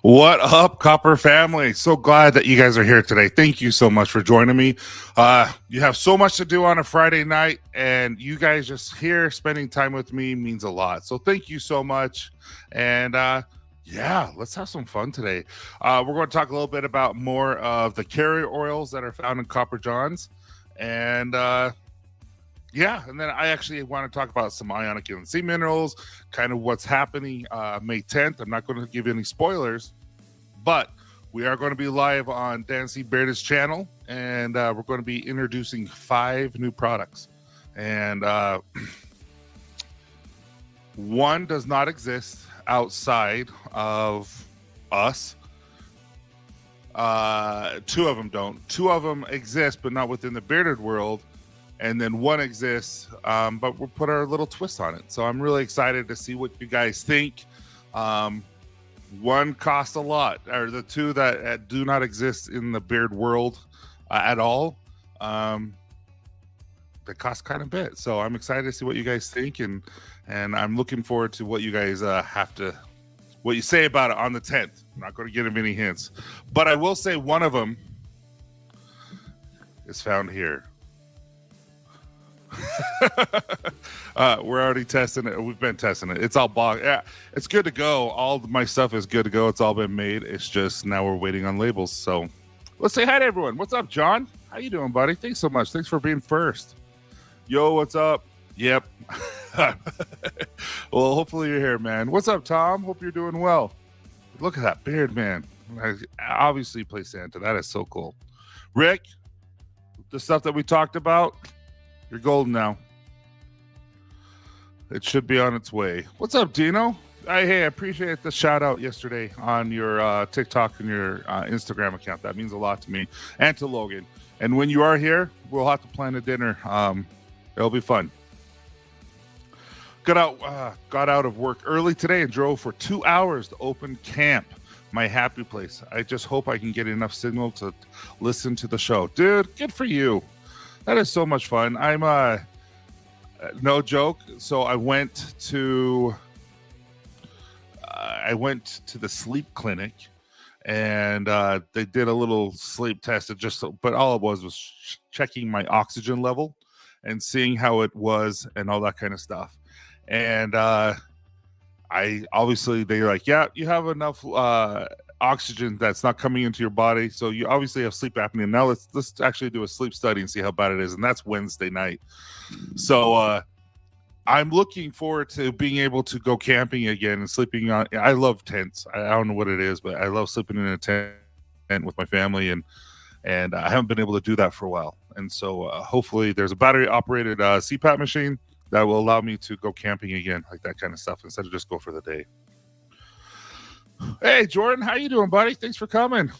What up, Copper family? So glad that you guys are here today. Thank you so much for joining me. You have so much to do on a Friday night, and you guys just here spending time with me means a lot. So thank you so much. And yeah, let's have some fun today. We're going to talk a little bit about more of the carrier oils that are found in Copper Johns. And yeah, and then I actually want to talk about some ionic and sea minerals, kind of what's happening May 10th. I'm not going to give you any spoilers, but we are going to be live on Dan C. Beard's channel, and we're going to be introducing 5 new products. And one does not exist outside of us. 2 of them don't. 2 of them exist, but not within the bearded world. And then 1 exists, but we'll put our little twist on it. So I'm really excited to see what you guys think. 1 costs a lot, or the 2 that do not exist in the beard world at all, they cost kind of a bit. So I'm excited to see what you guys think, and I'm looking forward to what you guys what you say about it on the 10th. I'm not going to give them any hints, but I will say one of them is found here. We're already testing it. We've been testing it. It's all yeah, it's good to go. All my stuff is good to go. It's all been made. It's just now we're waiting on labels. So let's say hi to everyone. What's up, John? How you doing, buddy? Thanks so much. Thanks for being first. Yo, what's up? Yep. Well, hopefully you're here, man. What's up, Tom? Hope you're doing well. Look at that beard, man. I obviously play Santa. That is so cool. Rick, the stuff that we talked about, you're golden now. It should be on its way. What's up, Dino? Hey, I appreciate the shout out yesterday on your TikTok and your Instagram account. That means a lot to me and to Logan. And when you are here, we'll have to plan a dinner. It'll be fun. Got out of work early today and drove for 2 hours to open camp, my happy place. I just hope I can get enough signal to listen to the show. Dude, good for you. That is so much fun. I'm no joke. So I went to the sleep clinic, and they did a little sleep test. But all it was checking my oxygen level and seeing how it was and all that kind of stuff. And they're like, yeah, you have enough oxygen that's not coming into your body, so you obviously have sleep apnea. Now let's actually do a sleep study and see how bad it is. And that's Wednesday night. So I'm looking forward to being able to go camping again and sleeping on. I love tents. I don't know what it is, but I love sleeping in a tent with my family, and I haven't been able to do that for a while. And so hopefully there's a battery operated CPAP machine that will allow me to go camping again, like that kind of stuff, instead of just go for the day. Hey, Jordan, how you doing, buddy? Thanks for coming.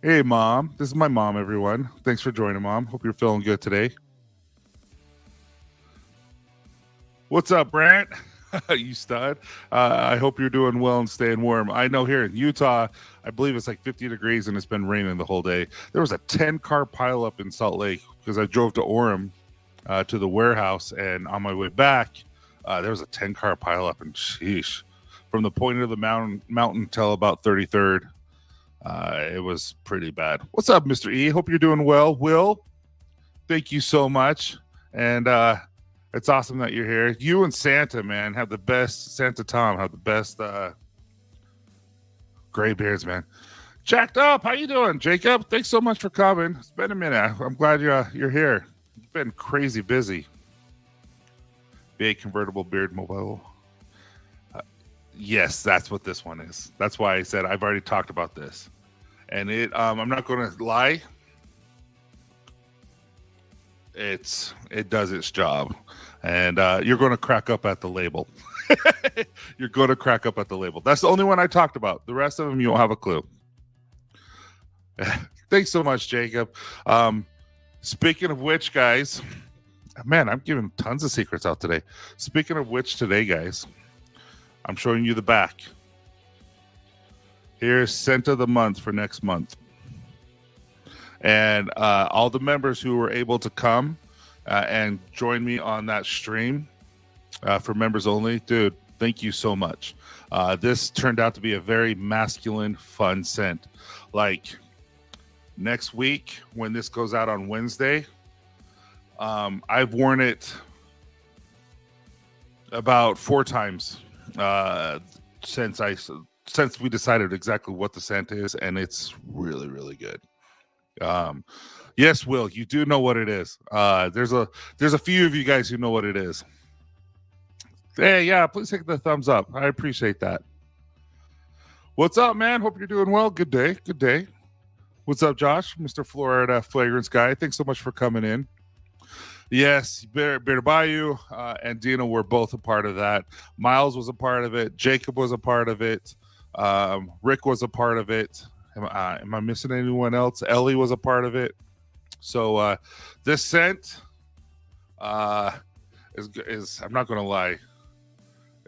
Hey, Mom. This is my mom, everyone. Thanks for joining, Mom. Hope you're feeling good today. What's up, Brant? You stud. I hope you're doing well and staying warm. I know here in Utah, I believe it's like 50 degrees and it's been raining the whole day. There was a 10-car pileup in Salt Lake because I drove to Orem to the warehouse, and on my way back, there was a 10-car pileup, and sheesh. From the point of the mountain till about 33rd, it was pretty bad. What's up, Mr. E? Hope you're doing well. Will, thank you so much. And it's awesome that you're here. You and Santa, man, have the best. Santa Tom have the best gray beards, man. Jacked up. How you doing, Jacob? Thanks so much for coming. It's been a minute. I'm glad you're here. You've been crazy busy. Big convertible beard mobile. Yes, that's what this one is. That's why I said I've already talked about this. And I'm not going to lie. It does its job. And you're going to crack up at the label. You're going to crack up at the label. That's the only one I talked about. The rest of them, you won't have a clue. Thanks so much, Jacob. Speaking of which, guys, man, I'm giving tons of secrets out today. Speaking of which, today, guys, I'm showing you the back. Here's scent of the month for next month. And all the members who were able to come and join me on that stream for members only, dude, Thank you so much. This turned out to be a very masculine, fun scent. Like next week, when this goes out on Wednesday, I've worn it about 4 times since we decided exactly what the scent is, and it's really, really good. Yes, Will, you do know what it is. There's a few of you guys who know what it is. Hey, yeah, please take the thumbs up. I appreciate that. What's up, man? Hope you're doing well. Good day. Good day. What's up, Josh? Mr. Florida Fragrance Guy. Thanks so much for coming in. Yes, Bear Bayou and Dina were both a part of that. Miles was a part of it. Jacob was a part of it. Rick was a part of it. Am I missing anyone else? Ellie was a part of it. So this scent is I'm not going to lie,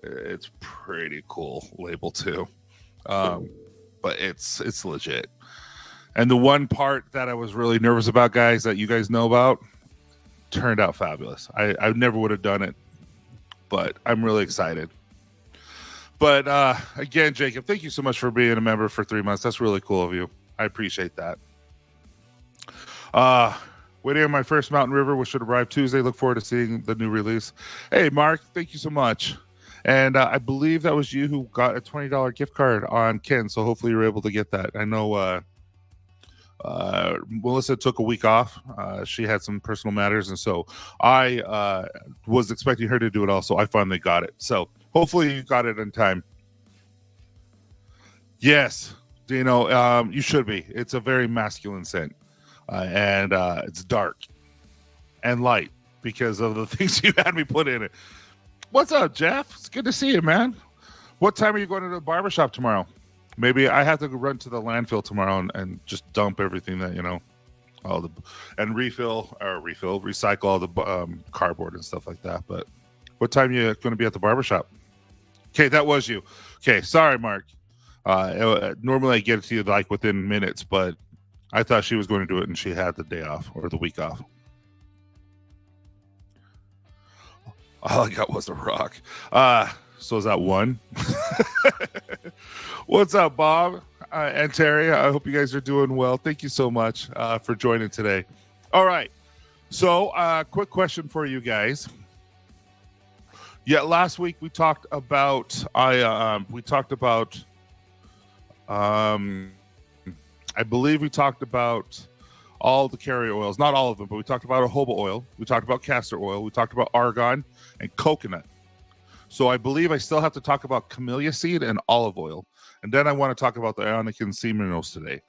it's pretty cool label too. But it's legit. And the one part that I was really nervous about, guys, that you guys know about, turned out fabulous. I never would have done it, but I'm really excited. But again, Jacob, thank you so much for being a member for 3 months. That's really cool of you. I appreciate that. Waiting on my first Mountain River, which should arrive Tuesday. Look forward to seeing the new release. Hey, Mark, thank you so much. And I believe that was you who got a $20 gift card on Ken, so hopefully you're able to get that. I know Melissa took a week off. She had some personal matters, and so I was expecting her to do it also. I finally got it. So hopefully you got it in time. Yes, Dino, you should be. It's a very masculine scent, and it's dark and light because of the things you had me put in it. What's up, Jeff? It's good to see you, man. What time are you going to the barbershop tomorrow? Maybe I have to run to the landfill tomorrow and just dump everything that, and recycle all the cardboard and stuff like that. But what time are you going to be at the barbershop? Okay, that was you. Okay, sorry, Mark. Normally I get it to you like within minutes, but I thought she was going to do it and she had the day off or the week off. All I got was a rock. So is that one? What's up, Bob and Terry? I hope you guys are doing well. Thank you so much for joining today. All right. So quick question for you guys. Yeah, last week we talked about I believe we talked about all the carrier oils, not all of them, but we talked about jojoba oil, we talked about castor oil, we talked about argan and coconut. So I believe I still have to talk about camellia seed and olive oil. And then I want to talk about the ionic and sea minerals today.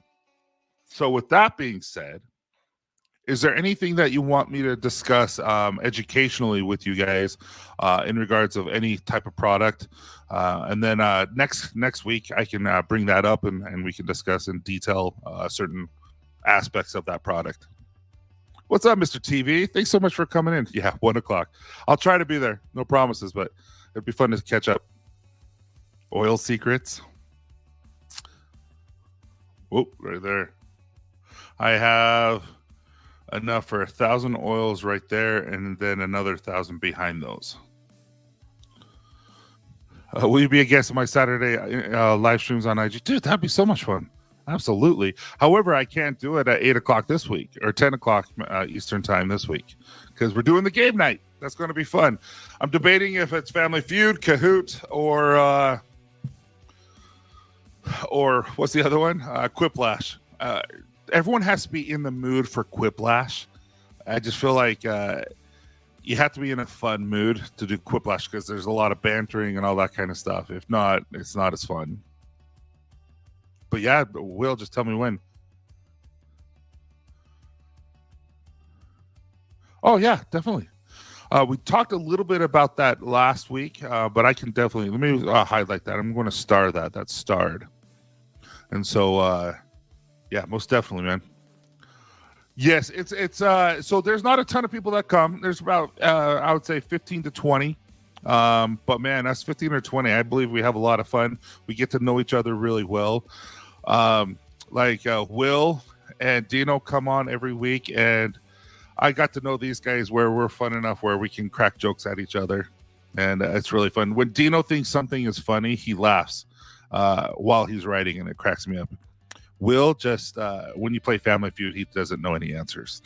So with that being said, is there anything that you want me to discuss educationally with you guys in regards of any type of product? And then next week, I can bring that up and we can discuss in detail certain aspects of that product. What's up, Mr. TV? Thanks so much for coming in. Yeah, 1 o'clock. I'll try to be there. No promises, but it'd be fun to catch up. Oil secrets. Whoop, right there. I have enough for 1,000 oils right there, and then another 1,000 behind those. Will you be a guest on my Saturday live streams on IG? Dude, that'd be so much fun. Absolutely. However, I can't do it at 8 o'clock this week or 10 o'clock Eastern time this week because we're doing the game night. That's going to be fun. I'm debating if it's Family Feud, Kahoot, or what's the other one? Quiplash. Everyone has to be in the mood for Quiplash. I just feel like you have to be in a fun mood to do Quiplash because there's a lot of bantering and all that kind of stuff. If not, it's not as fun. But yeah, Will, just tell me when. Oh, yeah, definitely. We talked a little bit about that last week, but I can definitely, let me highlight that. I'm going to star that. That's starred. And so, yeah, most definitely, man. Yes, it's so there's not a ton of people that come. There's about, I would say 15 to 20. But man, that's 15 or 20. I believe we have a lot of fun. We get to know each other really well. Will and Dino come on every week, and I got to know these guys where we're fun enough where we can crack jokes at each other. And it's really fun. When Dino thinks something is funny, he laughs while he's writing, and it cracks me up. Will just, when you play Family Feud, he doesn't know any answers.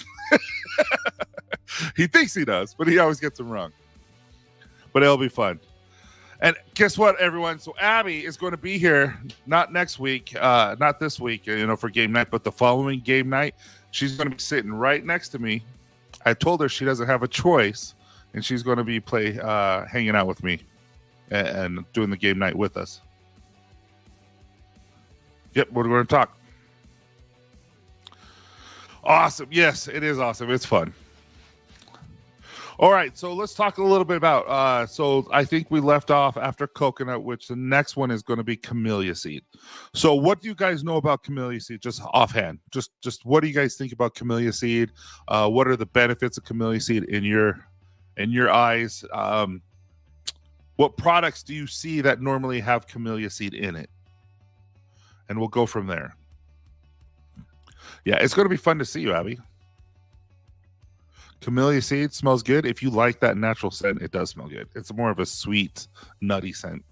He thinks he does, but he always gets them wrong. But it'll be fun. And guess what, everyone? So Abby is going to be here, not next week, not this week, for game night, but the following game night. She's going to be sitting right next to me. I told her she doesn't have a choice, and she's going to be hanging out with me and doing the game night with us. Yep, we're going to talk. Awesome. Yes, it is awesome. It's fun. All right, so let's talk a little bit about, so I think we left off after coconut, which the next one is going to be camellia seed. So what do you guys know about camellia seed, just offhand? Just what do you guys think about camellia seed? What are the benefits of camellia seed in your eyes? What products do you see that normally have camellia seed in it? And we'll go from there. Yeah, it's going to be fun to see you, Abby. Camellia seed smells good. If you like that natural scent, it does smell good. It's more of a sweet, nutty scent.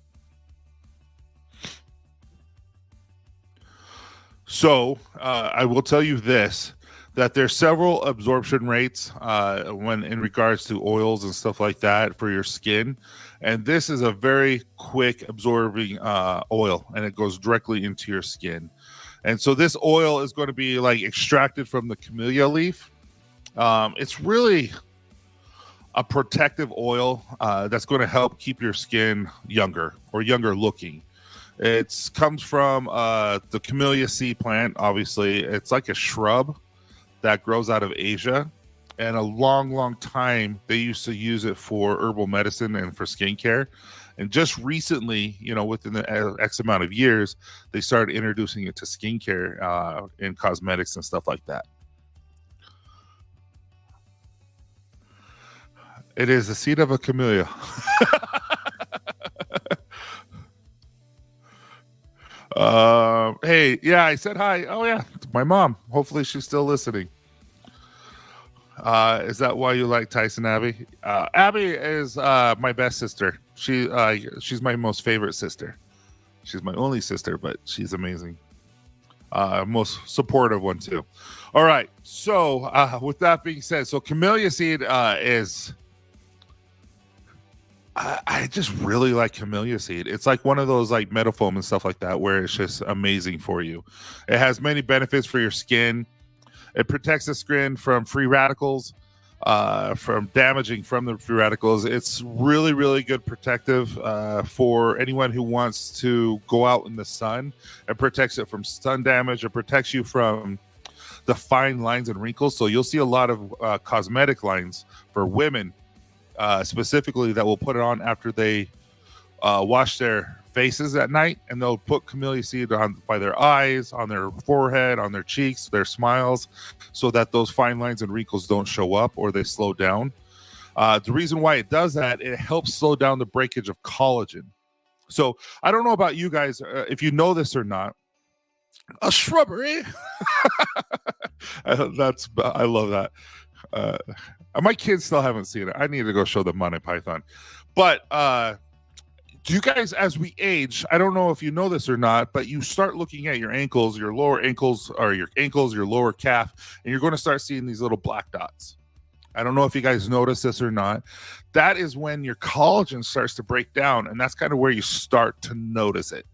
So I will tell you this, that there's several absorption rates when in regards to oils and stuff like that for your skin. And this is a very quick absorbing oil, and it goes directly into your skin. And so this oil is going to be like extracted from the camellia leaf. It's really a protective oil that's going to help keep your skin younger or younger looking. It comes from the camellia seed plant. Obviously, it's like a shrub that grows out of Asia. And a long time, they used to use it for herbal medicine and for skincare. And just recently, within the X amount of years, they started introducing it to skincare in cosmetics and stuff like that. It is the seed of a camellia. Hey, yeah, I said hi. Oh, yeah, my mom. Hopefully she's still listening. Is that why you like Tyson, Abby? Abby is my best sister. She's my most favorite sister. She's my only sister, but she's amazing. Most supportive one, too. All right, so with that being said, so camellia seed is... I just really like camellia seed. It's like one of those like metafoam and stuff like that where it's just amazing for you. It has many benefits for your skin. It protects the skin from free radicals, from damaging from the free radicals. It's really good protective for anyone who wants to go out in the sun. It protects it from sun damage. It protects you from the fine lines and wrinkles. So you'll see a lot of cosmetic lines for women specifically that will put it on after they wash their faces at night, and they'll put camellia seed on by their eyes, on their forehead, on their cheeks, their smiles, so that those fine lines and wrinkles don't show up or they slow down. The reason why it does that, it helps slow down the breakage of collagen. So I don't know about you guys, if you know this or not, a shrubbery. I love that. My kids still haven't seen it. I need to go show them Monty Python. But do you guys, as we age, I don't know if you know this or not, but you start looking at your ankles, your lower ankles, or your ankles, your lower calf, and you're going to start seeing these little black dots. I don't know if you guys notice this or not. That is when your collagen starts to break down, and that's kind of where you start to notice it.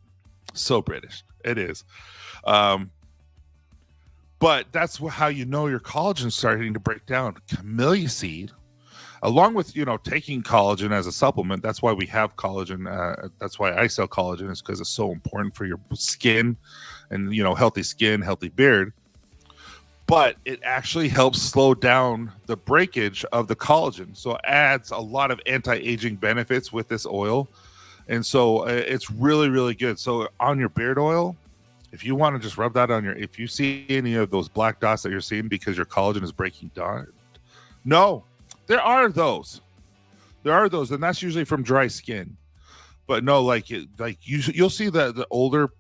So British. It is. But that's how you know your collagen starting to break down. Camellia seed, along with, taking collagen as a supplement. That's why we have collagen. That's why I sell collagen, is because it's so important for your skin and, healthy skin, healthy beard. But it actually helps slow down the breakage of the collagen. So it adds a lot of anti-aging benefits with this oil. And so it's really good. So on your beard oil, if you want to just rub that on if you see any of those black dots that you're seeing because your collagen is breaking down, no, there are those, and that's usually from dry skin. But no, you'll see the older,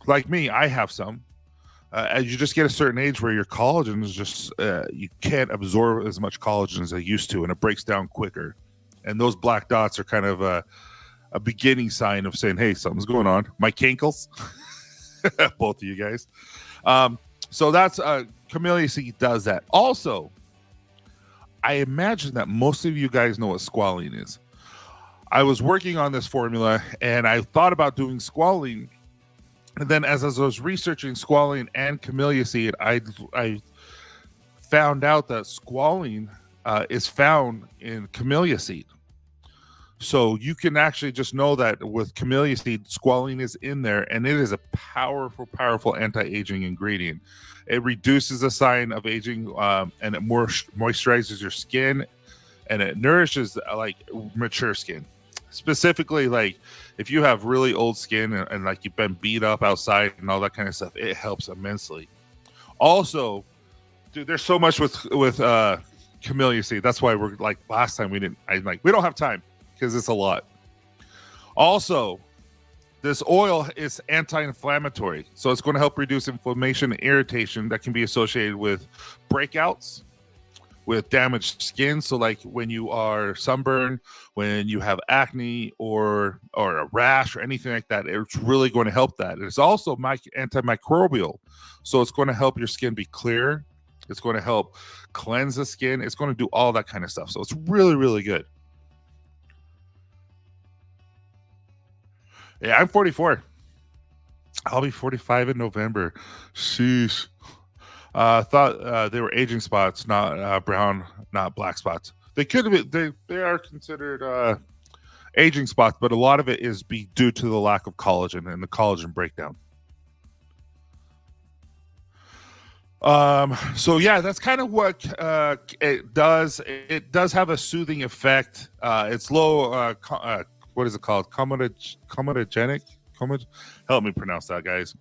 like me, I have some. As you just get a certain age where your collagen is just you can't absorb as much collagen as it used to, and it breaks down quicker. And those black dots are kind of a beginning sign of saying, hey, something's going on. My cankles, both of you guys. So that's camellia seed does that. Also, I imagine that most of you guys know what squalene is. I was working on this formula and I thought about doing squalene. And then as I was researching squalene and camellia seed, I found out that squalene is found in camellia seed. So you can actually just know that with camellia seed, squalene is in there, and it is a powerful, powerful anti-aging ingredient. It reduces the sign of aging, and it more moisturizes your skin, and it nourishes like mature skin. Specifically, like if you have really old skin and like you've been beat up outside and all that kind of stuff, it helps immensely. Also, dude, there's so much with camellia seed. That's why we're like last time we don't have time because it's a lot. Also, this oil is anti-inflammatory, so it's going to help reduce inflammation and irritation that can be associated with breakouts, with damaged skin. So like when you are sunburned, when you have acne or a rash or anything like that, it's really going to help that. It's also antimicrobial, so it's going to help your skin be clear. It's going to help cleanse the skin. It's going to do all that kind of stuff. So it's really, really good. Yeah, I'm 44. I'll be 45 in November. Sheesh. Thought they were aging spots, not brown, not black spots. They could have been. They are considered aging spots, but a lot of it is due to the lack of collagen and the collagen breakdown. So yeah, that's kind of what it does. It does have a soothing effect. It's low. What is it called? Comedogenic. Help me pronounce that, guys.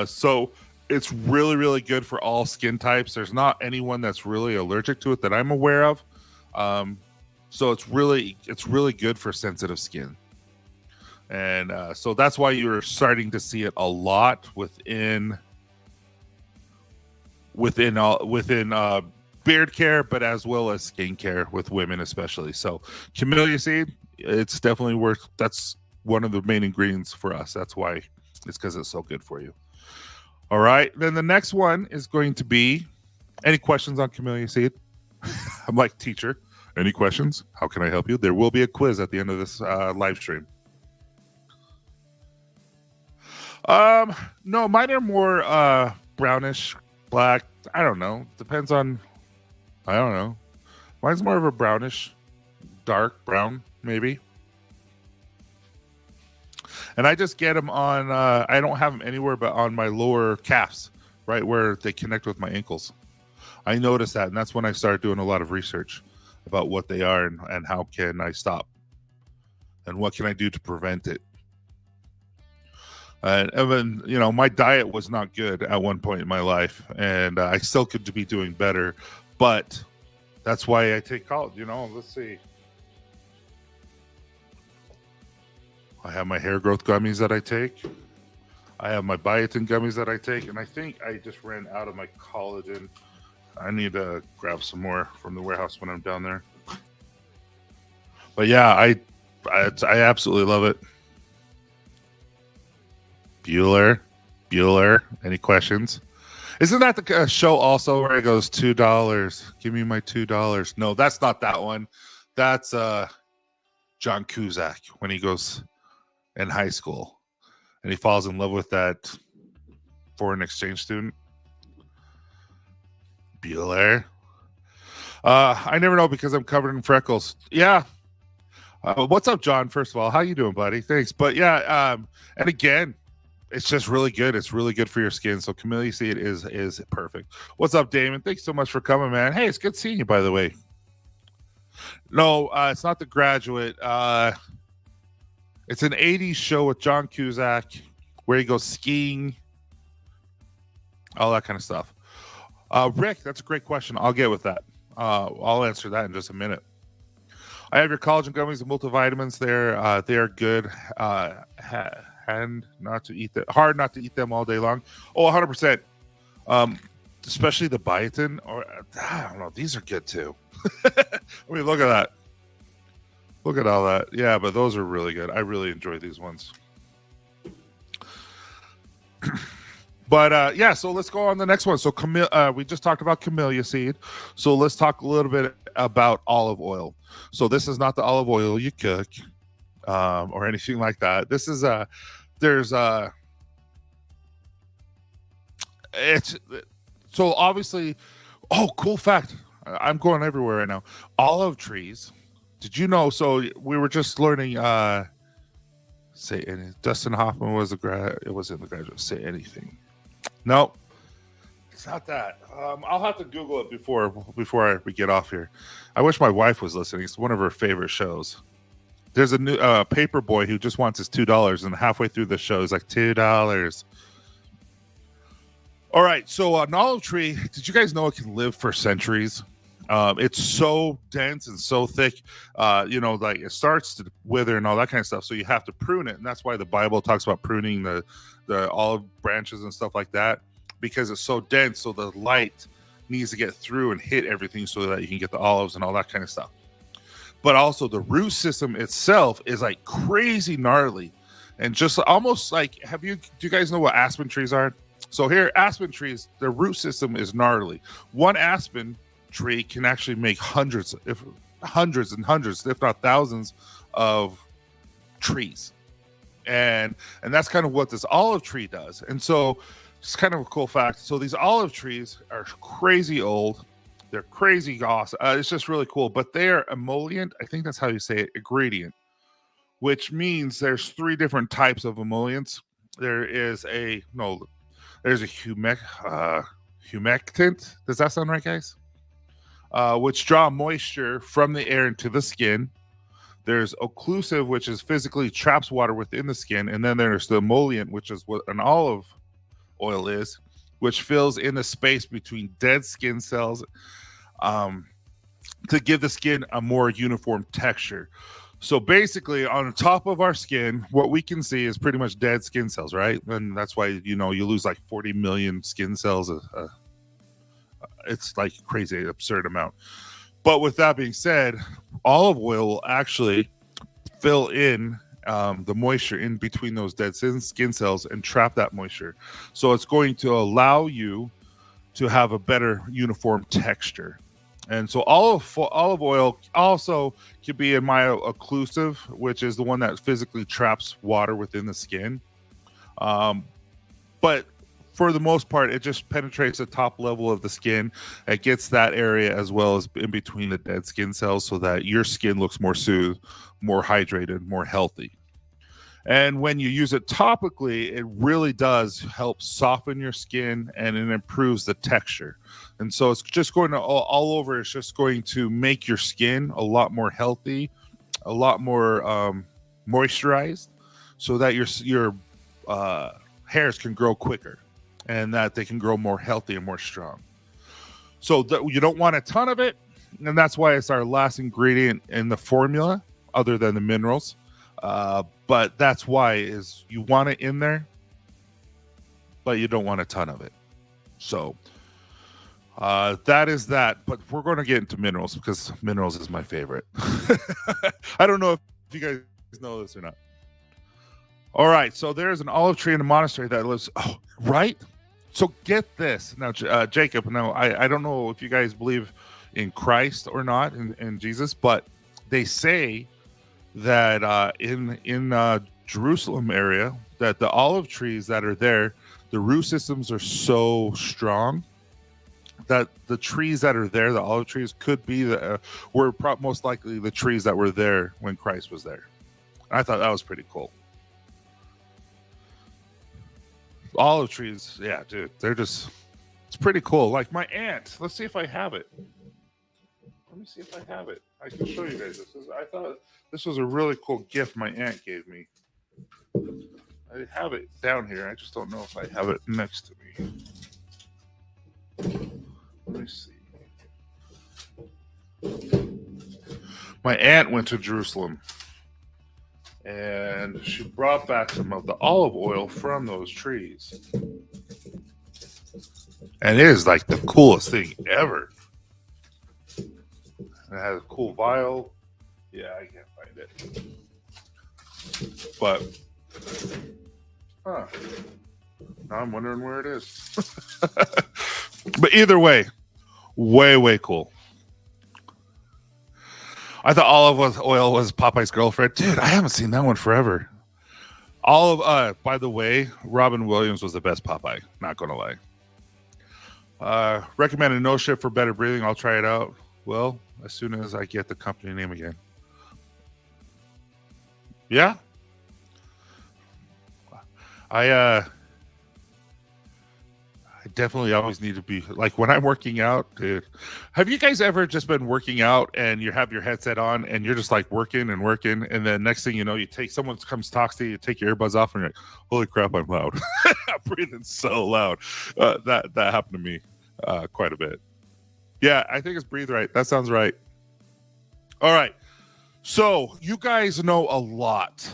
So it's really, really good for all skin types. There's not anyone that's really allergic to it that I'm aware of. So it's really good for sensitive skin. And so that's why you're starting to see it a lot within beard care, but as well as skin care with women especially. So camellia seed, it's definitely worth. That's one of the main ingredients for us. That's why it's because it's so good for you. All right, then the next one is going to be, any questions on camellia seed? I'm like, teacher, any questions? How can I help you? There will be a quiz at the end of this live stream. No, mine are more brownish, black. I don't know. Depends on, I don't know. Mine's more of a brownish, dark brown, maybe. And I just get them on, I don't have them anywhere but on my lower calves, right where they connect with my ankles. I noticed that, and that's when I started doing a lot of research about what they are and how can I stop and what can I do to prevent it. And then, you know, my diet was not good at one point in my life, and I still could be doing better, but that's why I take college. You know, let's see. I have my hair growth gummies that I take. I have my biotin gummies that I take, and I think I just ran out of my collagen. I need to grab some more from the warehouse when I'm down there. But yeah, I absolutely love it. Bueller, any questions? Isn't that the show also where it goes $2? Give me my $2. No, that's not that one. That's John Cusack when he goes in high school and he falls in love with that foreign exchange student. Bueller. I never know because I'm covered in freckles. Yeah. What's up, John? First of all, how you doing, buddy? Thanks. But yeah, and again, it's just really good. It's really good for your skin. So camellia seed is perfect. What's up, Damon? Thanks so much for coming, man. Hey, it's good seeing you, by the way. No, it's not The Graduate. It's an 80s show with John Cusack where he goes skiing, all that kind of stuff. Rick, that's a great question. I'll get with that. I'll answer that in just a minute. I have your collagen gummies and multivitamins there. They are good. Hard not to eat them all day long. Oh, 100%. Especially the biotin, or I don't know. These are good too. I mean, look at that. Look at all that. Yeah, but those are really good. I really enjoy these ones. But yeah, so let's go on the next one. So we just talked about camellia seed. So let's talk a little bit about olive oil. So this is not the olive oil you cook or anything like that. This is there's it's so obviously. Oh, cool fact! I'm going everywhere right now. Olive trees. Did you know? So we were just learning. Say anything. Dustin Hoffman was it was in the graduate. Say anything. No, it's not that. I'll have to Google it before we get off here. I wish my wife was listening. It's one of her favorite shows. There's a new paper boy who just wants his $2, and halfway through the show, he's like $2. All right, so an olive tree. Did you guys know it can live for centuries? It's so dense and so thick, like it starts to wither and all that kind of stuff. So you have to prune it, and that's why the Bible talks about pruning the olive branches and stuff like that, because it's so dense. So the light needs to get through and hit everything so that you can get the olives and all that kind of stuff. But also the root system itself is like crazy gnarly, and just almost like do you guys know what aspen trees are? So here, aspen trees, their root system is gnarly. One aspen tree can actually make hundreds and hundreds, if not thousands, of trees, and that's kind of what this olive tree does. And so it's kind of a cool fact. So these olive trees are crazy old. They're crazy awesome. It's just really cool. But they are emollient. I think that's how you say it, ingredient, which means there's 3 different types of emollients. There's a humectant. Does that sound right, guys? Which draw moisture from the air into the skin. There's occlusive, which is physically traps water within the skin. And then there's the emollient, which is what an olive oil is, which fills in the space between dead skin cells to give the skin a more uniform texture. So basically, on the top of our skin, what we can see is pretty much dead skin cells, right? And that's why, you lose like 40 million skin cells. It's like crazy, absurd amount. But with that being said, olive oil will actually fill in the moisture in between those dead skin cells and trap that moisture. So it's going to allow you to have a better uniform texture. And so olive oil also can be a myo-occlusive, which is the one that physically traps water within the skin. But for the most part, it just penetrates the top level of the skin. It gets that area as well as in between the dead skin cells so that your skin looks more soothed, more hydrated, more healthy. And when you use it topically, it really does help soften your skin and it improves the texture. And so it's just going to all over. It's just going to make your skin a lot more healthy, a lot more moisturized, so that your hairs can grow quicker and that they can grow more healthy and more strong. So you don't want a ton of it. And that's why it's our last ingredient in the formula, other than the minerals. But that's why is you want it in there, but you don't want a ton of it. So that is that. But we're going to get into minerals because minerals is my favorite. I don't know if you guys know this or not. All right. So there's an olive tree in a monastery that lives. Oh, right. So get this now, Jacob. Now I don't know if you guys believe in Christ or not, in Jesus, but they say that in Jerusalem area, that the olive trees that are there, the root systems are so strong that the trees that are there, the olive trees, could be most likely the trees that were there when Christ was there. I thought that was pretty cool. Olive trees, yeah, dude, it's pretty cool. Like my aunt, let's see if I have it. Let me see if I have it. I can show you guys this. I thought this was a really cool gift my aunt gave me. I have it down here. I just don't know if I have it next to me. Let me see. My aunt went to Jerusalem and she brought back some of the olive oil from those trees. And it is like the coolest thing ever. It has a cool vial. Yeah, I can't find it. But now I'm wondering where it is. But either way, way cool. I thought olive oil was Popeye's girlfriend. Dude, I haven't seen that one forever. By the way, Robin Williams was the best Popeye. Not gonna lie. Recommended no shift for better breathing. I'll try it out. Well, as soon as I get the company name again. Yeah. I definitely always need to be like when I'm working out, dude. Have you guys ever just been working out and you have your headset on and you're just like working, and then next thing you know, someone comes talks to you, you take your earbuds off, and you're like, holy crap, I'm loud. I'm breathing so loud. That happened to me quite a bit. Yeah, I think it's Breathe Right. That sounds right. All right. So you guys know a lot.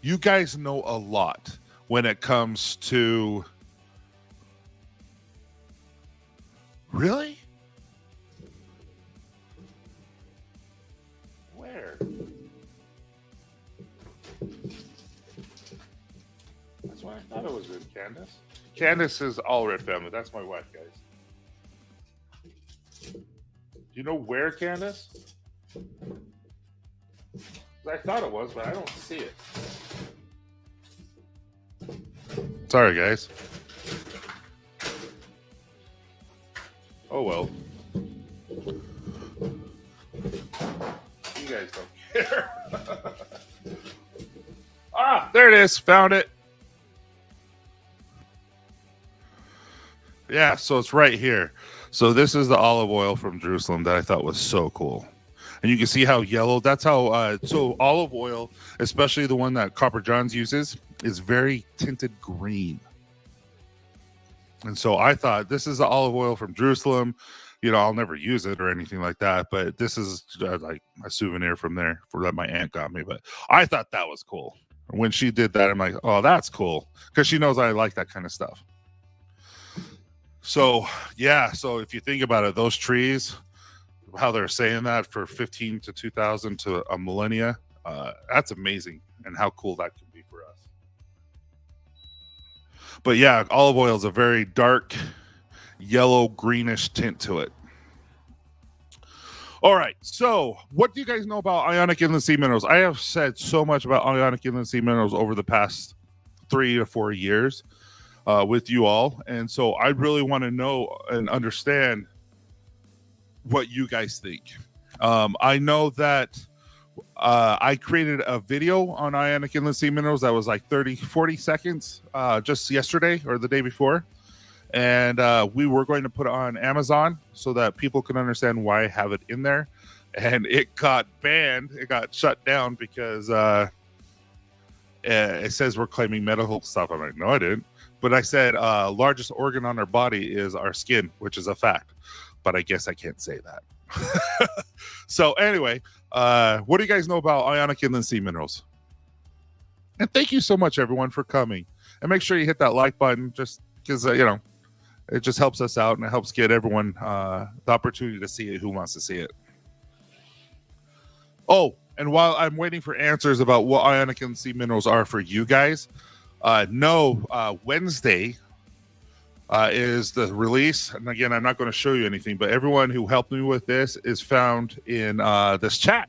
You guys know a lot when it comes to. Really? Where? That's why I thought it was in Candace. Candace is all red family. That's my wife, guys. Do you know where, Candace? I thought it was, but I don't see it. Sorry, guys. Oh, well. You guys don't care. There it is. Found it. Yeah, so it's right here. So this is the olive oil from Jerusalem that I thought was so cool. And you can see how yellow, that's how, so olive oil, especially the one that Copper Johns uses, is very tinted green. And so I thought, this is the olive oil from Jerusalem. You know, I'll never use it or anything like that, but this is like a souvenir from there that my aunt got me. But I thought that was cool. When she did that, I'm like, oh, that's cool. Because she knows I like that kind of stuff. So, yeah. So if you think about it, those trees, how they're saying that for 15 to 2000 to a millennia, that's amazing. And how cool that could be for us. But yeah, olive oil is a very dark yellow greenish tint to it. All right, so what do you guys know about ionic inland sea minerals? I have said so much about ionic inland sea minerals over the past 3 to 4 years with you all, and so I really want to know and understand what you guys think. I know that I created a video on ionic inland sea minerals that was like 40 seconds just yesterday or the day before. And we were going to put it on Amazon so that people can understand why I have it in there. And it got banned. It got shut down because it says we're claiming medical stuff. I'm like, no, I didn't. But I said largest organ on our body is our skin, which is a fact. But I guess I can't say that. So anyway, what do you guys know about ionic inland sea minerals? And thank you so much, everyone, for coming. And make sure you hit that like button just because, it just helps us out and it helps get everyone the opportunity to see it who wants to see it. Oh, and while I'm waiting for answers about what ionic inland sea minerals are for you guys, Wednesday is the release. And again, I'm not going to show you anything, but everyone who helped me with this is found in this chat.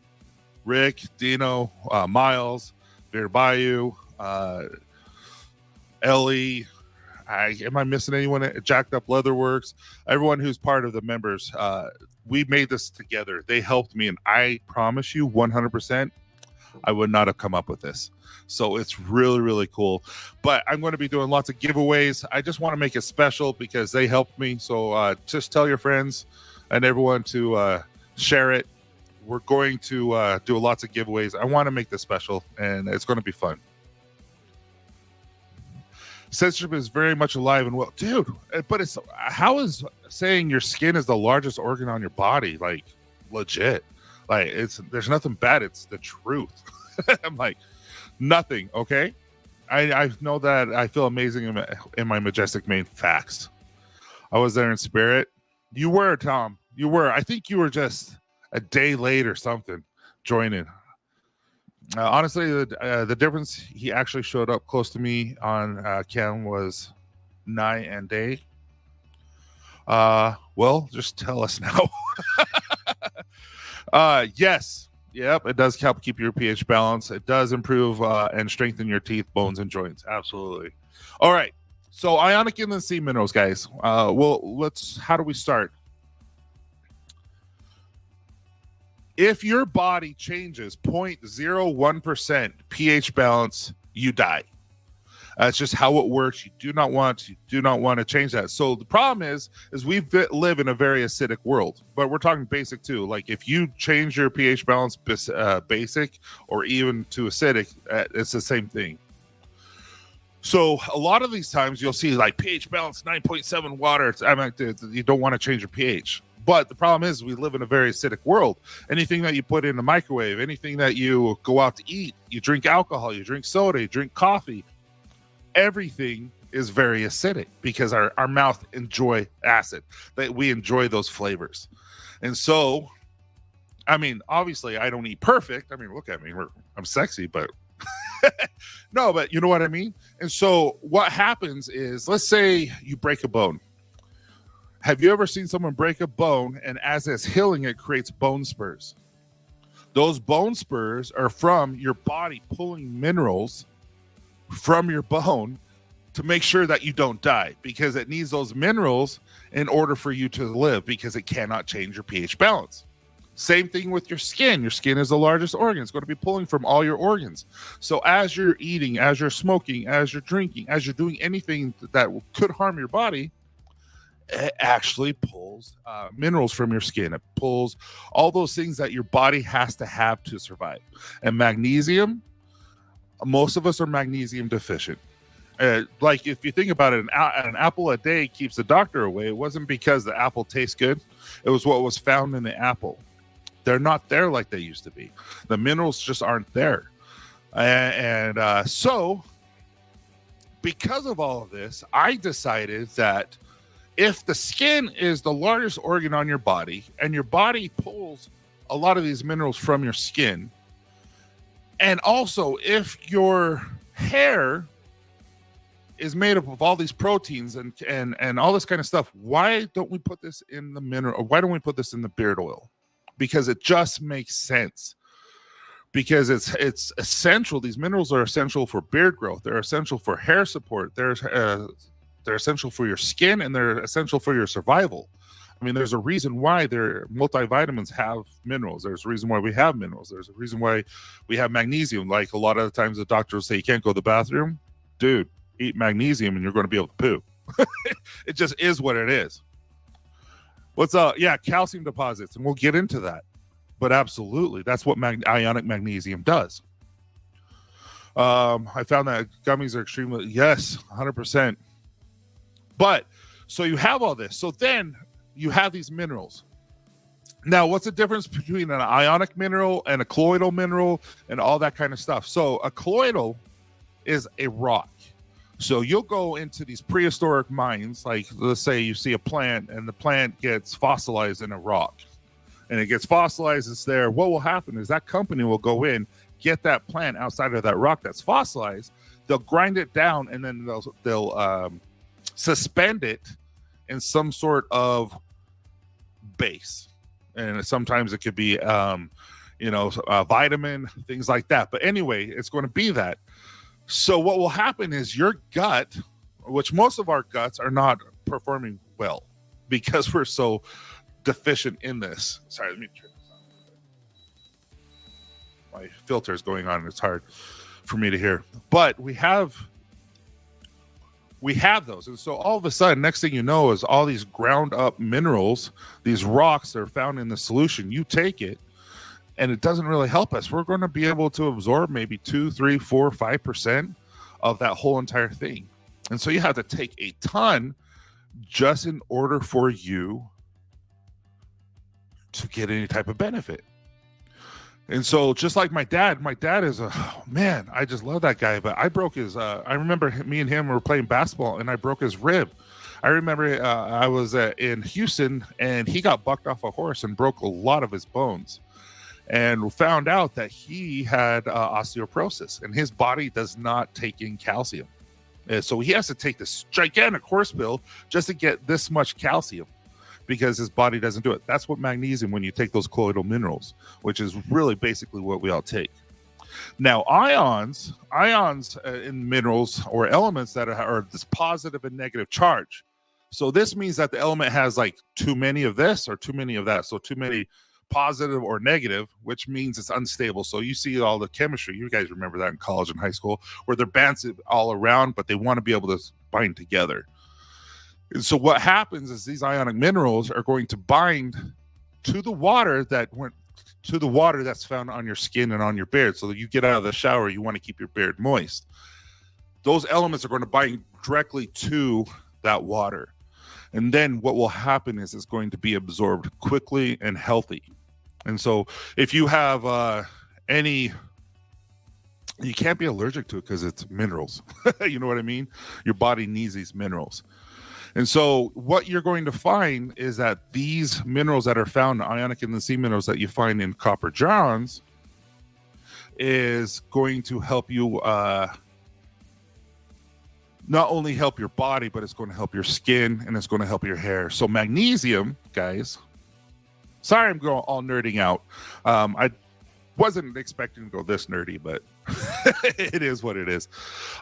Rick, Dino, Miles, Bear Bayou, Ellie. Am I missing anyone? Jacked Up Leatherworks. Everyone who's part of the members. We made this together. They helped me, and I promise you 100% I would not have come up with this. So it's really, really cool. But I'm going to be doing lots of giveaways. I just want to make it special because they helped me. So just tell your friends and everyone to share it. We're going to do lots of giveaways. I want to make this special, and it's going to be fun. Censorship is very much alive and well, dude. But it's how is saying your skin is the largest organ on your body like legit? Like there's nothing bad. It's the truth. I'm like nothing. Okay, I know that I feel amazing in my majestic Maine. Facts. I was there in spirit. You were, Tom. You were. I think you were just a day late or something. joining. Honestly, the difference, he actually showed up close to me on cam was night and day. Well, just tell us now. Yes. Yep, it does help keep your pH balance. It does improve and strengthen your teeth, bones, and joints. Absolutely. All right. So ionic inland sea minerals, guys. Well, how do we start? If your body changes 0.01% pH balance, you die. That's just how it works. You do not want to change that. So the problem is we live in a very acidic world, but we're talking basic too. Like if you change your pH balance basic or even to acidic, it's the same thing. So a lot of these times you'll see like pH balance 9.7 water. You don't want to change your pH. But the problem is we live in a very acidic world. Anything that you put in the microwave, anything that you go out to eat, you drink alcohol, you drink soda, you drink coffee, everything is very acidic because our mouth enjoy acid, that we enjoy those flavors. And so, I mean, obviously I don't eat perfect. I mean, look at me, I'm sexy, but no, but you know what I mean? And so what happens is, let's say you break a bone. Have you ever seen someone break a bone and as it's healing, it creates bone spurs? Those bone spurs are from your body pulling minerals from your bone to make sure that you don't die, because it needs those minerals in order for you to live, because it cannot change your pH balance. Same thing with your skin. Your skin is the largest organ. It's going to be pulling from all your organs. So as you're eating, as you're smoking, as you're drinking, as you're doing anything that could harm your body, it actually pulls minerals from your skin. It pulls all those things that your body has to have to survive. And magnesium, most of us are magnesium deficient. Like if you think about it, an apple a day keeps the doctor away. It wasn't because the apple tastes good. It was what was found in the apple. They're not there like they used to be. The minerals just aren't there. So because of all of this, I decided that if the skin is the largest organ on your body and your body pulls a lot of these minerals from your skin, and also if your hair is made up of all these proteins and all this kind of stuff, why don't we put this in the mineral, or why don't we put this in the beard oil? Because it just makes sense. Because it's essential. These minerals are essential for beard growth. They're essential for hair support. They're essential for your skin, and they're essential for your survival. I mean, there's a reason why multivitamins have minerals. There's a reason why we have minerals. There's a reason why we have magnesium. Like a lot of the times the doctors say you can't go to the bathroom. Dude, eat magnesium and you're going to be able to poo. It just is what it is. What's yeah, calcium deposits, and we'll get into that. But absolutely, that's what ionic magnesium does. I found that gummies are extremely, yes, 100%. But so you have all this. So then you have these minerals. Now, what's the difference between an ionic mineral and a colloidal mineral and all that kind of stuff? So a colloidal is a rock. So you'll go into these prehistoric mines, like let's say you see a plant and the plant gets fossilized in a rock. And it gets fossilized, it's there. What will happen is that company will go in, get that plant outside of that rock that's fossilized. They'll grind it down, and then they'll suspend it in some sort of base. And sometimes it could be, vitamin, things like that. But anyway, it's going to be that. So what will happen is your gut, which most of our guts are not performing well because we're so deficient in this. Sorry, let me turn this on. My filter is going on and it's hard for me to hear. But we have those. And so all of a sudden, next thing you know is all these ground up minerals, these rocks that are found in the solution. You take it and it doesn't really help us. We're going to be able to absorb maybe 2, 3, 4, 5% of that whole entire thing. And so you have to take a ton just in order for you to get any type of benefit. And so just like my dad is I just love that guy, but I broke his, I remember me and him were playing basketball and I broke his rib. I remember I was in Houston and he got bucked off a horse and broke a lot of his bones. and found out that he had osteoporosis, and his body does not take in calcium. So he has to take this gigantic horse pill just to get this much calcium, because his body doesn't do it. That's what magnesium, when you take those colloidal minerals, which is really basically what we all take. Now, ions in minerals or elements that are this positive and negative charge. So this means that the element has like too many of this or too many of that. So too many positive or negative, which means it's unstable. So you see all the chemistry. You guys remember that in college and high school, where they're bouncing all around, but they want to be able to bind together. And so what happens is these ionic minerals are going to bind to the water that's found on your skin and on your beard. So that you get out of the shower, you want to keep your beard moist. Those elements are going to bind directly to that water. And then what will happen is it's going to be absorbed quickly and healthy. And so if you have you can't be allergic to it because it's minerals. You know what I mean? Your body needs these minerals. And so what you're going to find is that these minerals that are found, ionic and the sea minerals that you find in copper johns, is going to help you not only help your body, but it's going to help your skin and it's going to help your hair. So magnesium, guys, sorry I'm going all nerding out. I wasn't expecting to go this nerdy, but it is what it is.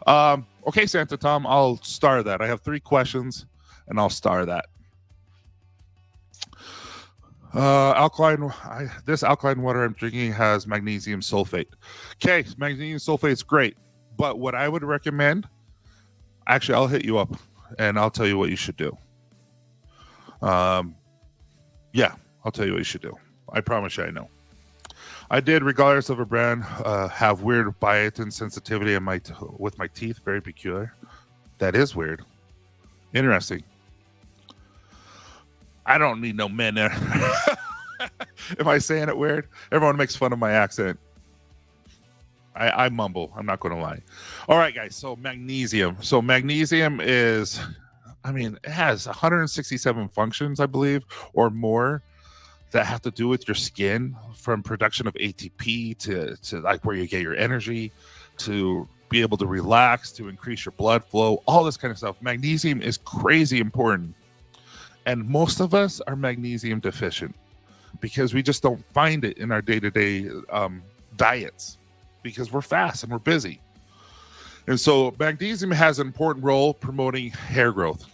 Okay, Santa Tom, I'll star that. I have 3 questions and I'll star that. This alkaline water I'm drinking has magnesium sulfate. Okay, magnesium sulfate is great, but what I would recommend, actually, I'll hit you up and I'll tell you what you should do. Yeah, I'll tell you what you should do. I promise you I know. I did, regardless of a brand, have weird biotin sensitivity with my teeth, very peculiar. That is weird. Interesting. I don't need no men there. Am I saying it weird? Everyone makes fun of my accent. I mumble. I'm not going to lie. All right, guys. So magnesium. So magnesium is, it has 167 functions, I believe, or more, that have to do with your skin, from production of ATP to like where you get your energy, to be able to relax, to increase your blood flow, all this kind of stuff. Magnesium is crazy important. And most of us are magnesium deficient because we just don't find it in our day-to-day diets, because we're fast and we're busy. And so magnesium has an important role promoting hair growth,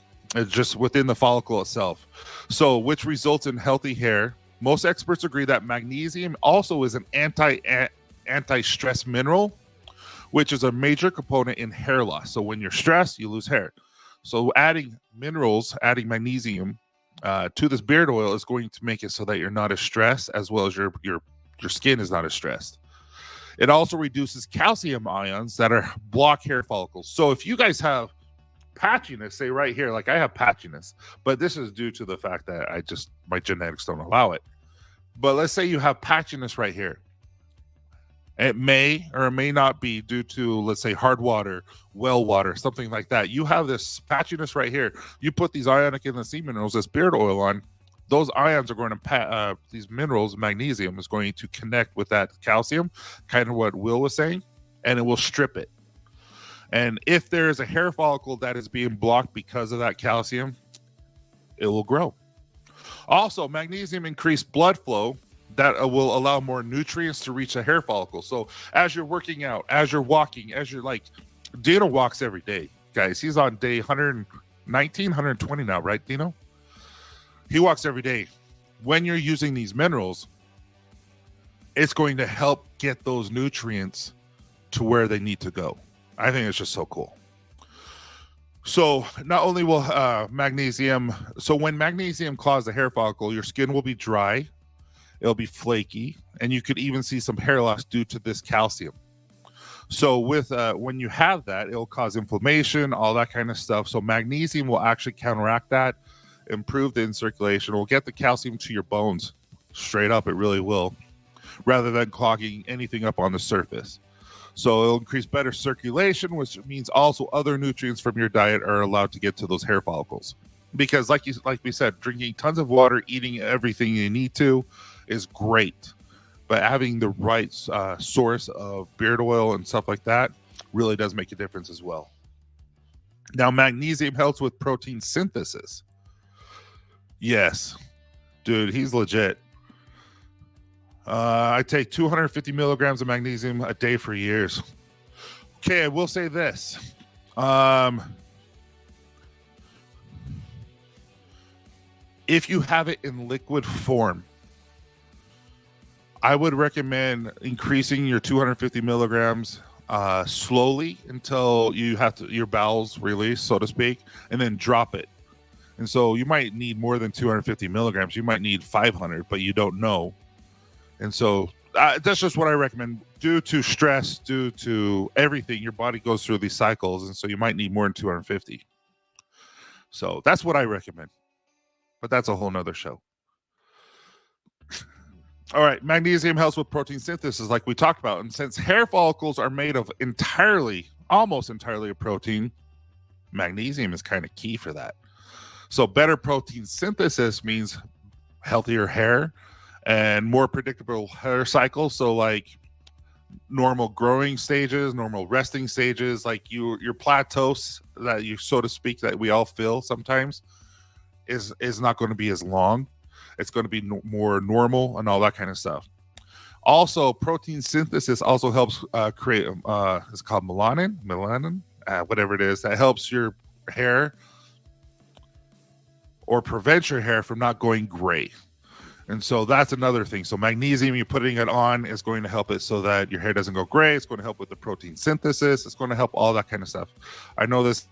just within the follicle itself. So which results in healthy hair. Most experts agree that magnesium also is an anti-stress mineral, which is a major component in hair loss. So when you're stressed, you lose hair. So adding magnesium to this beard oil is going to make it so that you're not as stressed, as well as your skin is not as stressed. It also reduces calcium ions that are block hair follicles. So if you guys have patchiness, say right here, like I have patchiness, but this is due to the fact that my genetics don't allow it. But let's say you have patchiness right here. It may or may not be due to, let's say, hard water, well water, something like that. You have this patchiness right here. You put these ionic and the sea minerals, this beard oil on, those ions are going to, these minerals, magnesium is going to connect with that calcium, kind of what Will was saying, and it will strip it. And if there is a hair follicle that is being blocked because of that calcium, it will grow. Also, magnesium increased blood flow that will allow more nutrients to reach a hair follicle. So as you're working out, as you're walking, as you're Dino walks every day, guys. He's on day 119, 120 now, right, Dino? He walks every day. When you're using these minerals, it's going to help get those nutrients to where they need to go. I think it's just so cool. So not only will magnesium, so when magnesium clogs the hair follicle, your skin will be dry, it'll be flaky, and you could even see some hair loss due to this calcium. So with when you have that, it'll cause inflammation, all that kind of stuff. So magnesium will actually counteract that, improve the circulation, will get the calcium to your bones straight up. It really will, rather than clogging anything up on the surface. So it'll increase better circulation, which means also other nutrients from your diet are allowed to get to those hair follicles. Because like we said, drinking tons of water, eating everything you need to is great. but having the right source of beard oil and stuff like that really does make a difference as well. Now, magnesium helps with protein synthesis. Yes, dude, he's legit. I take 250 milligrams of magnesium a day for years. Okay, I will say this. If you have it in liquid form, I would recommend increasing your 250 milligrams slowly until you have to, your bowels release, so to speak, and then drop it. And so you might need more than 250 milligrams. You might need 500, but you don't know. And so that's just what I recommend. Due to stress, due to everything, your body goes through these cycles. And so you might need more than 250. So that's what I recommend. But that's a whole nother show. All right. Magnesium helps with protein synthesis, like we talked about. And since hair follicles are made of almost entirely of protein, magnesium is kind of key for that. So better protein synthesis means healthier hair and more predictable hair cycles. So like normal growing stages, normal resting stages, like your plateaus that you, so to speak, that we all feel sometimes is not going to be as long. It's going to be more normal and all that kind of stuff. Also, protein synthesis also helps create it's called melanin, whatever it is, that helps your hair or prevent your hair from not going gray. And so that's another thing. So magnesium, you're putting it on, is going to help it so that your hair doesn't go gray. It's going to help with the protein synthesis. It's going to help all that kind of stuff. I know this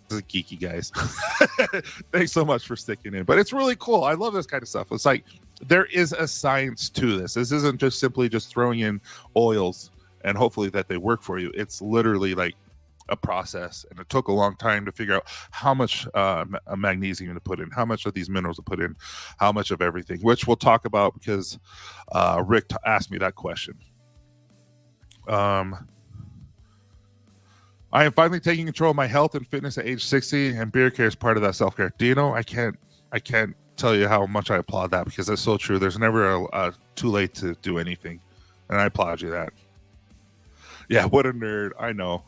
is geeky, guys. Thanks so much for sticking in. But it's really cool. I love this kind of stuff. It's like there is a science to this. This isn't just simply just throwing in oils and hopefully that they work for you. It's literally like a process, and it took a long time to figure out how much magnesium to put in, how much of these minerals to put in, how much of everything, which we'll talk about because Rick asked me that question. I am finally taking control of my health and fitness at age 60, and beard care is part of that self-care. Do you know, I can't tell you how much I applaud that, because that's so true. There's never a too late to do anything, and I applaud you that. Yeah, what a nerd. I know.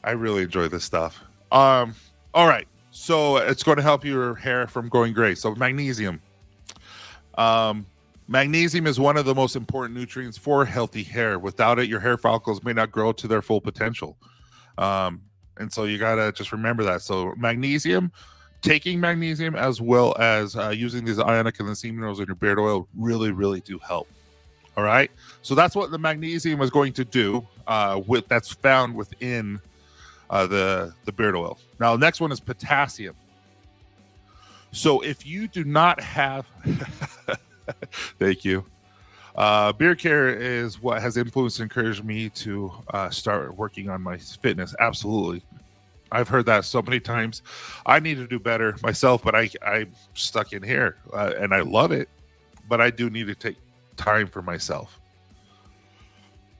I really enjoy this stuff. All right. So it's going to help your hair from going gray. So magnesium. Magnesium is one of the most important nutrients for healthy hair. Without it, your hair follicles may not grow to their full potential. And so you got to just remember that. So magnesium, taking magnesium as well as using these ionic and the minerals in your beard oil really, really do help. All right. So that's what the magnesium is going to do that's found within the beard oil. Now, the next one is potassium. So if you do not have, thank you. Beard care is what has influenced and encouraged me to start working on my fitness. Absolutely. I've heard that so many times. I need to do better myself, but I'm stuck in here and I love it, but I do need to take time for myself.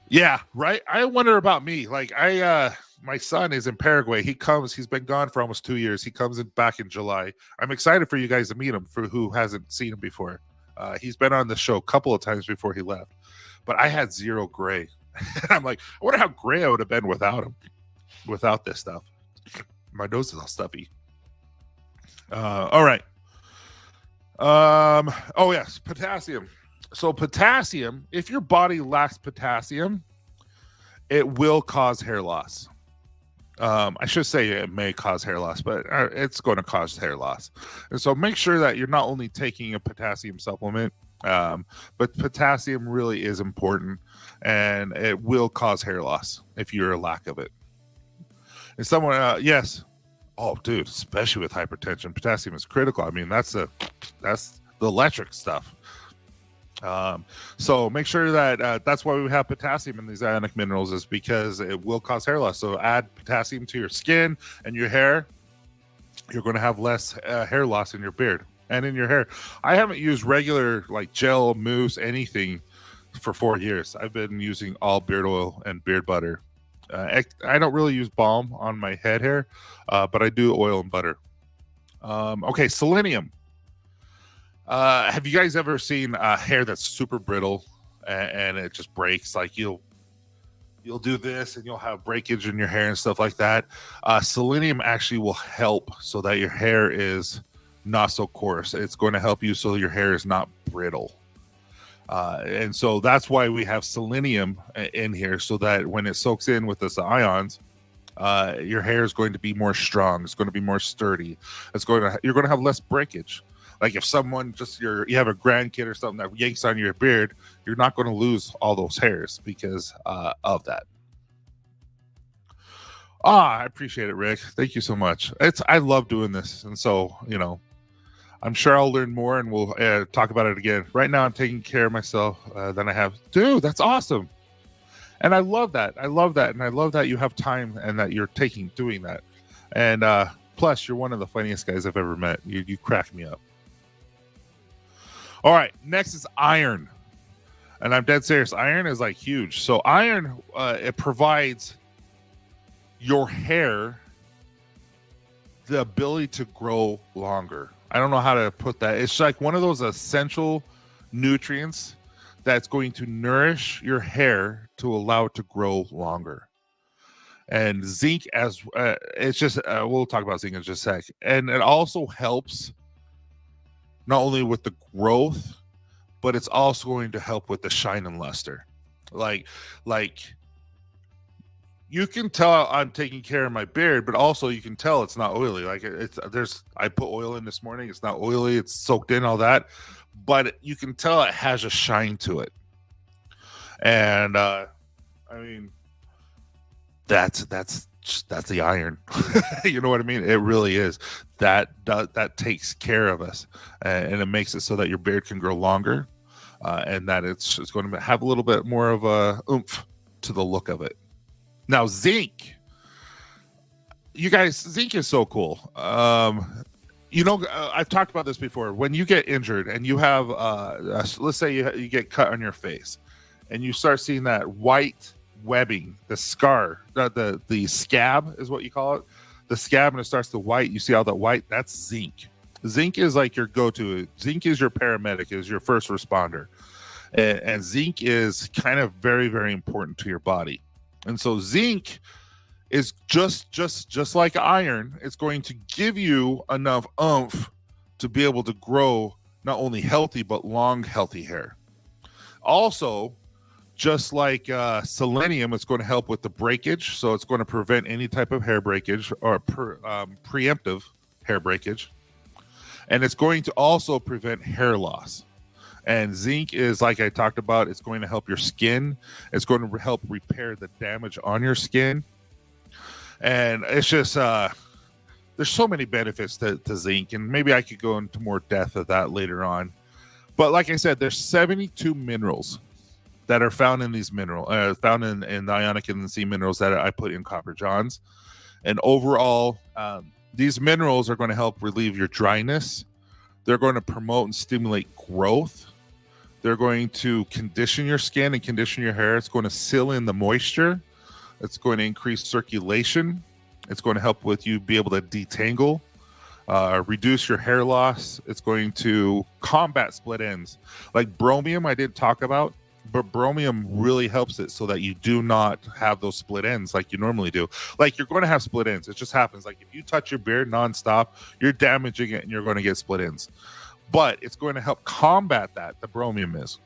Yeah, right. I wonder about me. Like my son is in Paraguay. He's been gone for almost 2 years. He comes back in July. I'm excited for you guys to meet him, for who hasn't seen him before. He's been on the show a couple of times before he left, but I had zero gray. I'm like, I wonder how gray I would have been without him, without this stuff. My nose is all stuffy. All right. Oh yes, potassium. So potassium, if your body lacks potassium, it will cause hair loss. I should say it may cause hair loss, but it's going to cause hair loss. And so make sure that you're not only taking a potassium supplement, but potassium really is important, and it will cause hair loss if you're a lack of it. And someone, yes. Oh, dude, especially with hypertension, potassium is critical. I mean, that's the electric stuff. So make sure that that's why we have potassium in these ionic minerals, is because it will cause hair loss. So add potassium to your skin and your hair. You're going to have less hair loss in your beard and in your hair. I haven't used regular like gel, mousse, anything for 4 years. I've been using all beard oil and beard butter. I don't really use balm on my head hair, but I do oil and butter. Okay, selenium. Have you guys ever seen hair that's super brittle and it just breaks? Like you'll do this and you'll have breakage in your hair and stuff like that. Selenium actually will help so that your hair is not so coarse. It's going to help you so your hair is not brittle. And so that's why we have selenium in here, so that when it soaks in with the ions, your hair is going to be more strong. It's going to be more sturdy. You're going to have less breakage. Like if someone you have a grandkid or something that yanks on your beard, you're not going to lose all those hairs because of that. I appreciate it, Rick. Thank you so much. I love doing this, and so I'm sure I'll learn more, and we'll talk about it again. Right now, I'm taking care of myself. Then I have, dude, that's awesome, and I love that. I love that, and I love that you have time and that you're doing that. And plus, you're one of the funniest guys I've ever met. You crack me up. All right, next is iron, and I'm dead serious. Iron is like huge. So iron, it provides your hair the ability to grow longer. I don't know how to put that. It's like one of those essential nutrients that's going to nourish your hair to allow it to grow longer. And zinc, it's just, we'll talk about zinc in just a sec. And it also helps not only with the growth, but it's also going to help with the shine and luster. Like you can tell I'm taking care of my beard, but also you can tell it's not oily. Like I put oil in this morning. It's not oily. It's soaked in, all that, but you can tell it has a shine to it. And I mean, that's the iron. You know what I mean? It really is. That takes care of us, and it makes it so that your beard can grow longer, and that it's going to have a little bit more of a oomph to the look of it. Now, zinc. You guys, zinc is so cool. I've talked about this before. When you get injured and you have, let's say you get cut on your face, and you start seeing that white webbing, the scar, the scab is what you call it. The scab, and it starts to white. You see all that white? That's zinc. Zinc is like your go-to. Zinc is your paramedic, is your first responder. And zinc is kind of very, very important to your body. And so zinc is just like iron. It's going to give you enough oomph to be able to grow not only healthy, but long, healthy hair. Also, just like selenium, it's going to help with the breakage. So it's going to prevent any type of hair breakage or preemptive hair breakage. And it's going to also prevent hair loss. And zinc is, like I talked about, it's going to help your skin. It's going to help repair the damage on your skin. And it's just, there's so many benefits to zinc. And maybe I could go into more depth of that later on. But like I said, there's 72 minerals that are found in these found in the ionic and the sea minerals that I put in copper johns. And overall, these minerals are going to help relieve your dryness. They're going to promote and stimulate growth. They're going to condition your skin and condition your hair. It's going to seal in the moisture. It's going to increase circulation. It's going to help with you be able to detangle, reduce your hair loss. It's going to combat split ends. Like bromium, I didn't talk about, but bromium really helps it so that you do not have those split ends like you normally do. Like you're going to have split ends. It just happens. Like if you touch your beard nonstop, you're damaging it and you're going to get split ends. But it's going to help combat that. The bromium is.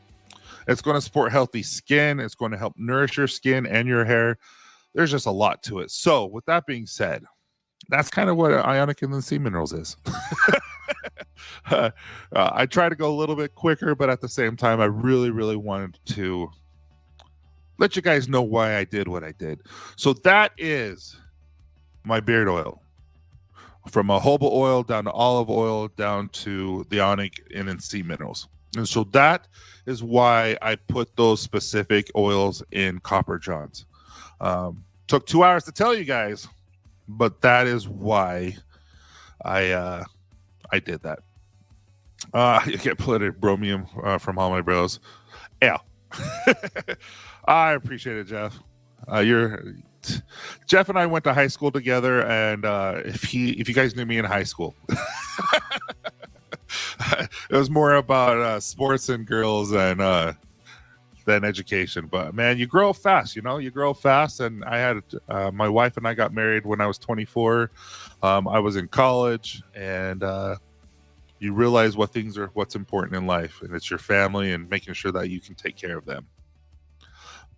It's going to support healthy skin. It's going to help nourish your skin and your hair. There's just a lot to it. So with that being said, that's kind of what ionic and the sea minerals is. I try to go a little bit quicker, but at the same time, I really, really wanted to let you guys know why I did what I did. So that is my beard oil. From jojoba oil down to olive oil down to the ionic and sea minerals. And so that is why I put those specific oils in copper johns. Took 2 hours to tell you guys, but that is why I did that. You get polluted bromium from all my bros. Yeah. I appreciate it, Jeff. Jeff and I went to high school together, and if you guys knew me in high school, It was more about sports and girls than education. But man, you grow fast. You grow fast. And I had my wife and I got married when I was 24. I was in college, and you realize what's important in life, and it's your family and making sure that you can take care of them.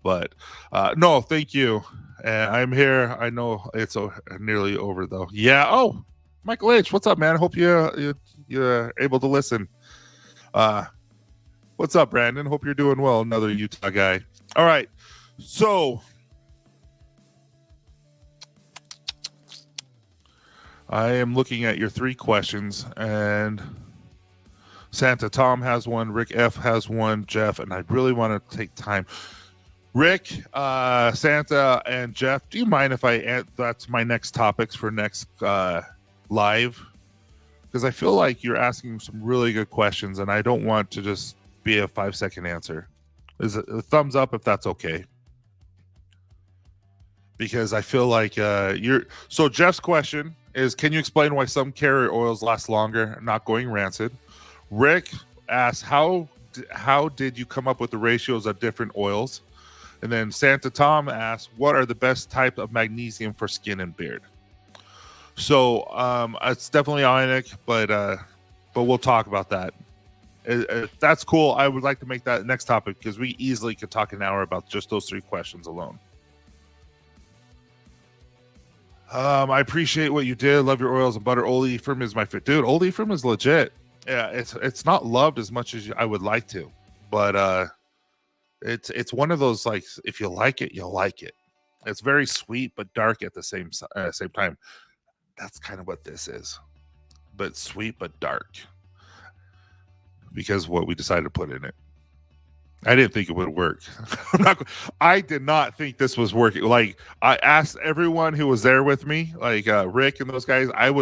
But no, thank you. And I'm here. I know it's nearly over though. Yeah. Oh, Michael H, what's up, man? Hope you're able to listen. What's up, Brandon? Hope you're doing well. Another Utah guy. All right. So I am looking at your 3 questions, and Santa Tom has one, Rick F has one, Jeff, and I really want to take time. Rick, Santa, and Jeff, do you mind if I add that's my next topics for next live? Because I feel like you're asking some really good questions, and I don't want to just be a 5-second answer. Is it a thumbs up if that's okay? Because I feel like so Jeff's question is, can you explain why some carrier oils last longer, not going rancid? Rick asks, how did you come up with the ratios of different oils? And then Santa Tom asks, what are the best type of magnesium for skin and beard? So it's definitely ionic, but we'll talk about that. If that's cool, I would like to make that next topic, because we easily could talk an hour about just those 3 questions alone. I appreciate what you did. Love your oils and butter. Old Ephraim is my fit. Dude, Old Ephraim is legit. Yeah, it's not loved as much as I would like to, but it's one of those, like, if you like it, you'll like it. It's very sweet but dark at the same time. That's kind of what this is, but sweet but dark, because what we decided to put in it. I didn't think it would work. I did not think this was working. Like, I asked everyone who was there with me, like Rick and those guys. I'm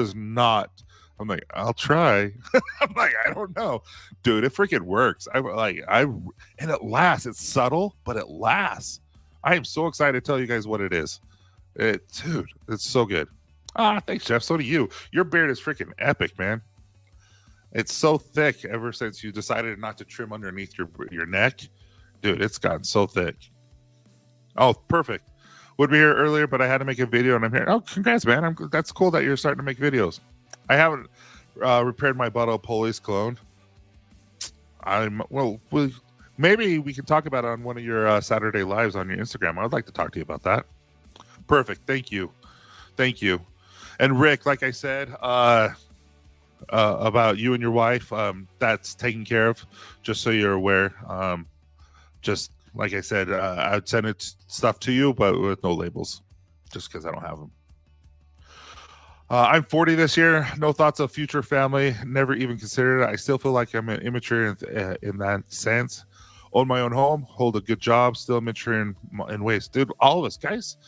like, I'll try. I'm like, I don't know, dude. It freaking works. And it lasts. It's subtle, but it lasts. I am so excited to tell you guys what it is. Dude, it's so good. Thanks, Jeff. So do you. Your beard is freaking epic, man. It's so thick ever since you decided not to trim underneath your neck. Dude, it's gotten so thick. Oh, perfect. Would be here earlier, but I had to make a video, and I'm here. Oh, congrats, man. That's cool that you're starting to make videos. I haven't repaired my Bottle Police clone. Maybe we can talk about it on one of your Saturday lives on your Instagram. I'd like to talk to you about that. Perfect. Thank you. And Rick, like I said, about you and your wife, that's taken care of, just so you're aware. Just like I said, I'd send stuff to you, but with no labels, just because I don't have them. I'm 40 this year. No thoughts of future family. Never even considered it. I still feel like I'm immature in that sense. Own my own home. Hold a good job. Still immature in ways. Dude, all of us, guys.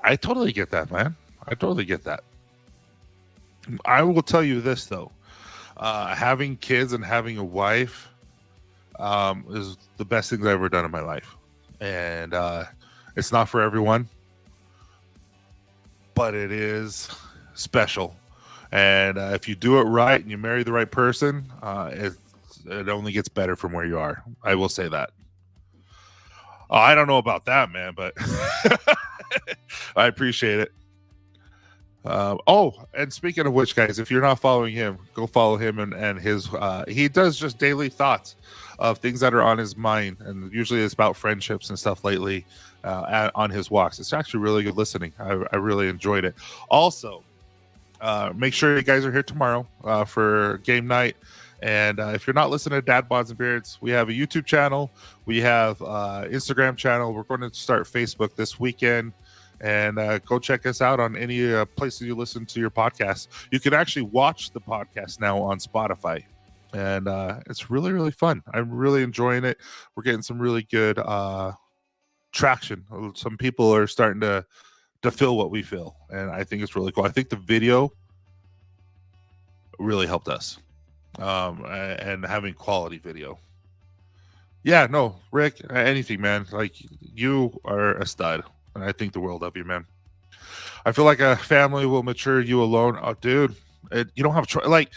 I totally get that, man. I totally get that. I will tell you this, though. Having kids and having a wife is the best thing I've ever done in my life. And it's not for everyone, but it is special. And if you do it right and you marry the right person, it only gets better from where you are. I will say that. I don't know about that, man, but I appreciate it. And speaking of which, guys, if you're not following him, go follow him and his he does just daily thoughts of things that are on his mind, and usually it's about friendships and stuff lately on his walks. It's actually really good listening. I really enjoyed it. Also, make sure you guys are here tomorrow for game night. And if you're not listening to Dad Bods and Beards, we have a YouTube channel, we have Instagram channel. We're going to start Facebook this weekend. And go check us out on any places you listen to your podcast. You can actually watch the podcast now on Spotify. And it's really, really fun. I'm really enjoying it. We're getting some really good traction. Some people are starting to feel what we feel. And I think it's really cool. I think the video really helped us. And having quality video. Yeah, no, Rick, anything, man. Like, you are a stud. And I think the world of you, man. I feel like a family will mature you alone. Oh, dude, you don't have a choice. Like,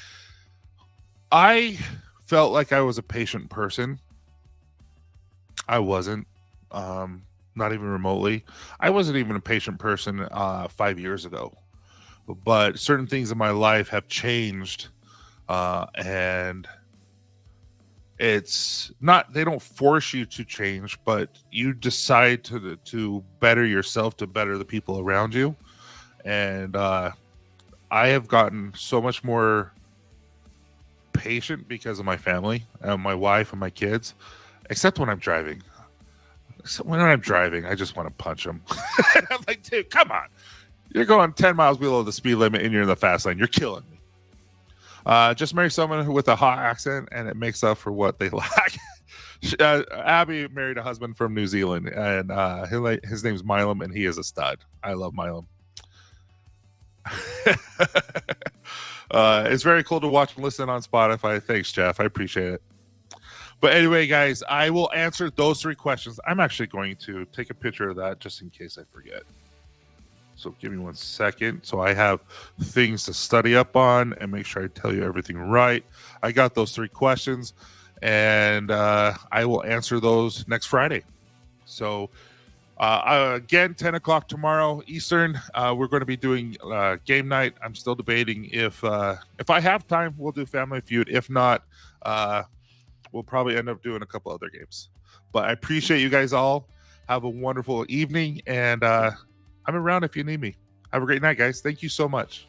I felt like I was a patient person. I wasn't. Not even remotely. I wasn't even a patient person 5 years ago. But certain things in my life have changed, and it's not, they don't force you to change, but you decide to better yourself, to better the people around you. And I have gotten so much more patient because of my family and my wife and my kids, except when I'm driving. So when I'm driving, I just want to punch them. I'm like, dude, come on. You're going 10 miles below the speed limit and you're in the fast lane. You're killing me. Just marry someone with a hot accent and it makes up for what they lack. Abby married a husband from New Zealand, and his name's Milam, and he is a stud. I love Milam. It's very cool to watch and listen on Spotify. Thanks, Jeff. I appreciate it. But anyway, guys, I will answer those 3 questions. I'm actually going to take a picture of that just in case I forget. So give me 1 second. So I have things to study up on and make sure I tell you everything right. I got those 3 questions, and I will answer those next Friday. So again, 10 o'clock tomorrow Eastern, we're going to be doing game night. I'm still debating if I have time, we'll do Family Feud. If not, we'll probably end up doing a couple other games. But I appreciate you guys all. Have a wonderful evening, and I'm around if you need me. Have a great night, guys. Thank you so much.